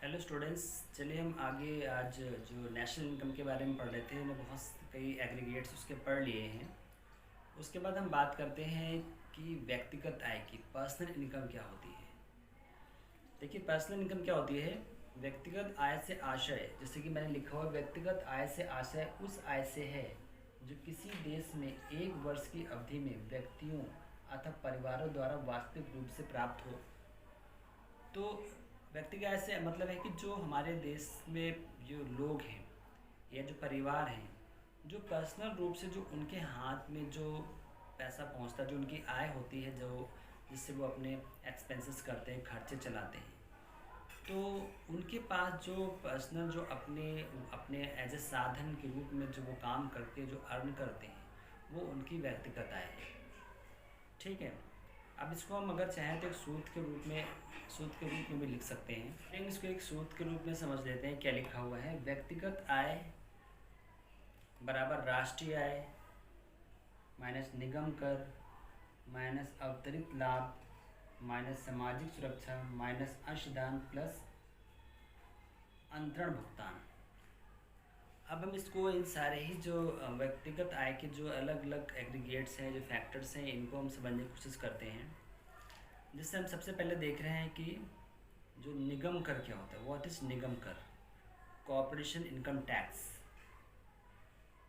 Hello students. चलिए हम आगे आज जो नेशनल इनकम के बारे में पढ़ रहे थे, हमने बहुत कई एग्रीगेट्स उसके पढ़ लिए हैं। उसके बाद हम बात करते हैं कि व्यक्तिगत आय की पर्सनल इनकम क्या होती है। देखिए, पर्सनल इनकम क्या होती है। व्यक्तिगत आय से आशय, जैसे कि मैंने लिखा हुआ, व्यक्तिगत आय से आशय उस आय से है जो किसी देश में एक वर्ष की अवधि में व्यक्तियों अथवा परिवारों द्वारा वास्तविक रूप से प्राप्त हो। तो व्यक्तिगत आय से मतलब है कि जो हमारे देश में जो लोग हैं या जो परिवार हैं, जो पर्सनल रूप से जो उनके हाथ में जो पैसा पहुंचता है, जो उनकी आय होती है, जो जिससे वो अपने एक्सपेंसेस करते हैं, खर्चे चलाते हैं, तो उनके पास जो पर्सनल जो अपने अपने एज ए साधन के रूप में जो वो काम करके जो अर्न करते हैं, वो उनकी व्यक्तिगत आय है। ठीक है। अब इसको हम अगर चाहें तो एक सूत्र के रूप में भी लिख सकते हैं, लेकिन इसको एक सूत्र के रूप में समझ लेते हैं। क्या लिखा हुआ है? व्यक्तिगत आय बराबर राष्ट्रीय आय माइनस निगम कर माइनस अवतरित लाभ माइनस सामाजिक सुरक्षा माइनस अंशदान प्लस अंतरण भुगतान। अब हम इसको इन सारे ही जो व्यक्तिगत आय के जो अलग अलग एग्रीगेट्स हैं, जो फैक्टर्स हैं, इनको हम समझने की कोशिश करते हैं। जिससे हम सबसे पहले देख रहे हैं कि जो निगम कर क्या होता है। व्हाट इज़ निगम कर? Corporation income tax.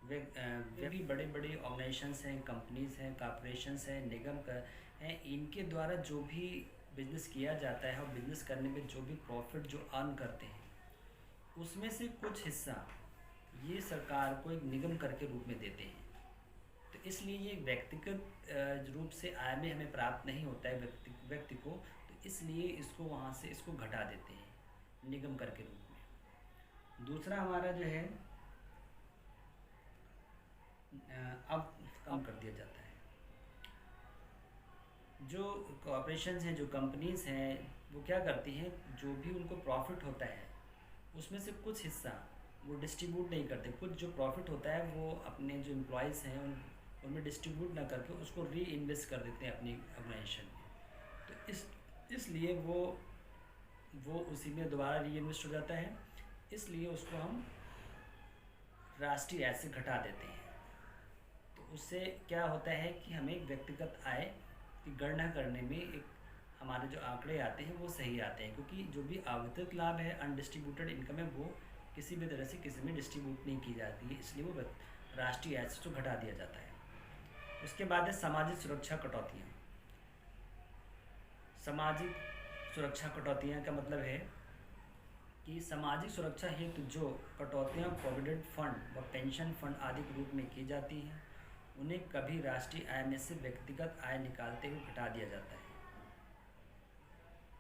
वे भी बड़े बड़े ऑर्गेनाइजेशंस हैं, कंपनीज़ हैं, कॉर्पोरेशंस हैं, निगम कर हैं, इनके द्वारा जो भी बिज़नेस किया जाता है और बिज़नेस करने में जो भी प्रॉफिट जो अर्न करते हैं, उसमें से कुछ हिस्सा ये सरकार को एक निगम कर के रूप में देते हैं। तो इसलिए ये व्यक्तिगत रूप से आय में हमें प्राप्त नहीं होता है व्यक्ति को, तो इसलिए इसको वहाँ से इसको घटा देते हैं निगम कर के रूप में। दूसरा हमारा जो है अब कम कर दिया जाता है। जो कॉर्पोरेशंस हैं, जो कंपनीज़ हैं, वो क्या करती हैं, जो भी उनको प्रॉफिट होता है उसमें से कुछ हिस्सा वो डिस्ट्रीब्यूट नहीं करते। कुछ जो प्रॉफिट होता है वो अपने जो एम्प्लॉयज़ हैं उनमें डिस्ट्रीब्यूट ना करके उसको री इन्वेस्ट कर देते हैं अपनी ऑर्गेनाइजेशन में। तो इसलिए वो उसी में दोबारा री इन्वेस्ट हो जाता है। इसलिए उसको हम राष्ट्रीय आय से घटा देते हैं। तो उससे क्या होता है कि हमें व्यक्तिगत आय की गणना करने में एक हमारे जो आंकड़े आते हैं वो सही आते हैं, क्योंकि जो भी आवर्तित लाभ है, अनडिस्ट्रीब्यूटेड इनकम है, वो किसी भी तरह से किसी में डिस्ट्रीब्यूट नहीं की जाती है, इसलिए वो राष्ट्रीय आय से तो घटा दिया जाता है। उसके बाद है सामाजिक सुरक्षा कटौतियाँ। सामाजिक सुरक्षा कटौतियाँ का मतलब है कि सामाजिक सुरक्षा हेतु जो कटौतियाँ प्रोविडेंट फंड व पेंशन फंड आदि के रूप में की जाती हैं, उन्हें कभी राष्ट्रीय आय में से व्यक्तिगत आय निकालते हुए घटा दिया जाता है,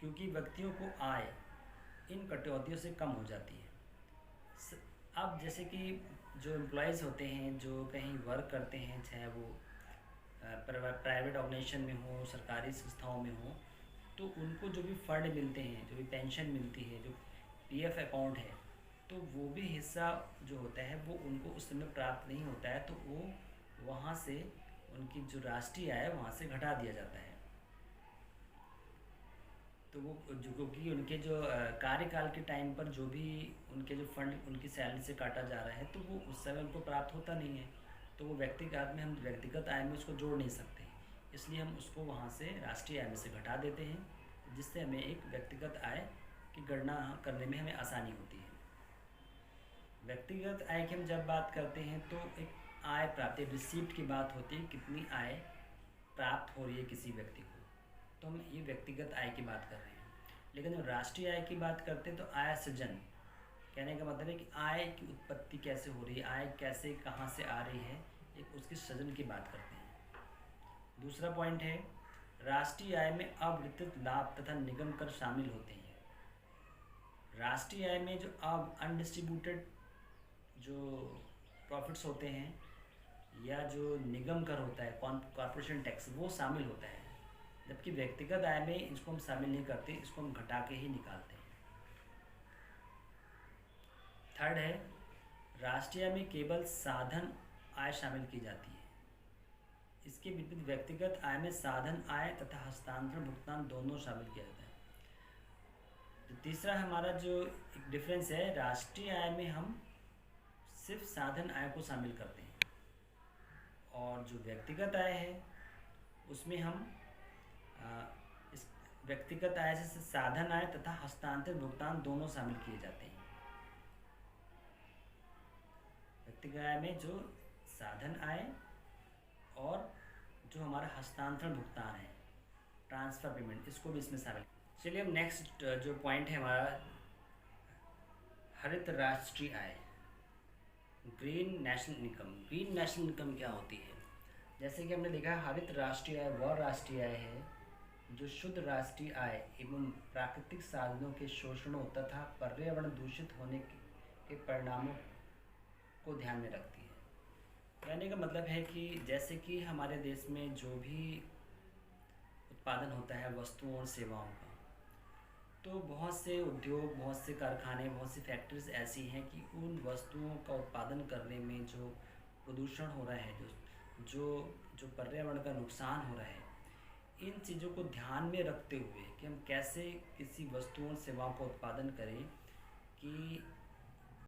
क्योंकि व्यक्तियों को आय इन कटौतियों से कम हो जाती है। अब जैसे कि जो एम्प्लॉयज़ होते हैं, जो कहीं वर्क करते हैं, चाहे वो प्राइवेट ऑर्गेनाइजेशन में हो, सरकारी संस्थाओं में हो, तो उनको जो भी फंड मिलते हैं, जो भी पेंशन मिलती है, जो पीएफ अकाउंट है, तो वो भी हिस्सा जो होता है वो उनको उस समय प्राप्त नहीं होता है, तो वो वहाँ से उनकी जो राष्ट्रीय आय वहाँ से घटा दिया जाता है। तो वो जो क्योंकि उनके जो कार्यकाल के टाइम पर जो भी उनके जो फंड उनकी सैलरी से काटा जा रहा है, तो वो उस समय उनको प्राप्त होता नहीं है, तो वो हम व्यक्तिगत आय में उसको जोड़ नहीं सकते, इसलिए हम उसको वहाँ से राष्ट्रीय आय में से घटा देते हैं, जिससे हमें एक व्यक्तिगत आय की गणना करने में हमें आसानी होती है। व्यक्तिगत आय की हम जब बात करते हैं तो एक आय प्राप्ति, रिसीप्ट की बात होती है, कितनी आय प्राप्त हो रही है किसी व्यक्ति को, तो हम ये व्यक्तिगत आय की बात कर रहे हैं। लेकिन जब राष्ट्रीय आय की बात करते हैं तो आय सृजन, कहने का मतलब है कि आय की उत्पत्ति कैसे हो रही है, आय कैसे कहाँ से आ रही है, एक उसके सृजन की बात करते हैं। दूसरा पॉइंट है, राष्ट्रीय आय में अवितरित लाभ तथा निगम कर शामिल होते हैं। राष्ट्रीय आय में जो अनडिस्ट्रीब्यूटेड जो प्रॉफिट्स होते हैं या जो निगम कर होता है, कॉर्पोरेशन टैक्स, वो शामिल होता है, जबकि व्यक्तिगत आय में इसको हम शामिल नहीं करते, इसको हम घटा के ही निकालते हैं। थर्ड है, राष्ट्रीय आय में केवल साधन आय शामिल की जाती है। इसके विपरीत व्यक्तिगत आय में साधन आय तथा हस्तांतरण भुगतान दोनों शामिल किया जाता है। तो तीसरा हमारा जो एक डिफरेंस है, राष्ट्रीय आय में हम सिर्फ साधन आय को शामिल करते हैं, और जो व्यक्तिगत आय है उसमें हम इस व्यक्तिगत आय से साधन आय तथा हस्तांतरित भुगतान दोनों शामिल किए जाते हैं। व्यक्तिगत आय में जो साधन आय और जो हमारा हस्तांतरण भुगतान है, ट्रांसफ़र पेमेंट, इसको भी इसमें शामिल। चलिए अब नेक्स्ट जो पॉइंट है हमारा, हरित राष्ट्रीय आय, green national income. Green national income क्या होती है? जैसे कि हमने देखा, हरित राष्ट्रीय आय वह राष्ट्रीय आय है जो शुद्ध राष्ट्रीय आय एवं प्राकृतिक साधनों के शोषणों तथा पर्यावरण दूषित होने के परिणामों को ध्यान में रखती है। कहने का मतलब है कि जैसे कि हमारे देश में जो भी उत्पादन होता है वस्तुओं और सेवाओं का, तो बहुत से उद्योग, बहुत से कारखाने, बहुत सी फैक्ट्रीज ऐसी हैं कि उन वस्तुओं का उत्पादन करने में जो प्रदूषण हो रहा है, जो जो पर्यावरण का नुकसान हो रहा है, इन चीज़ों को ध्यान में रखते हुए कि हम कैसे किसी वस्तुओं और सेवाओं का उत्पादन करें कि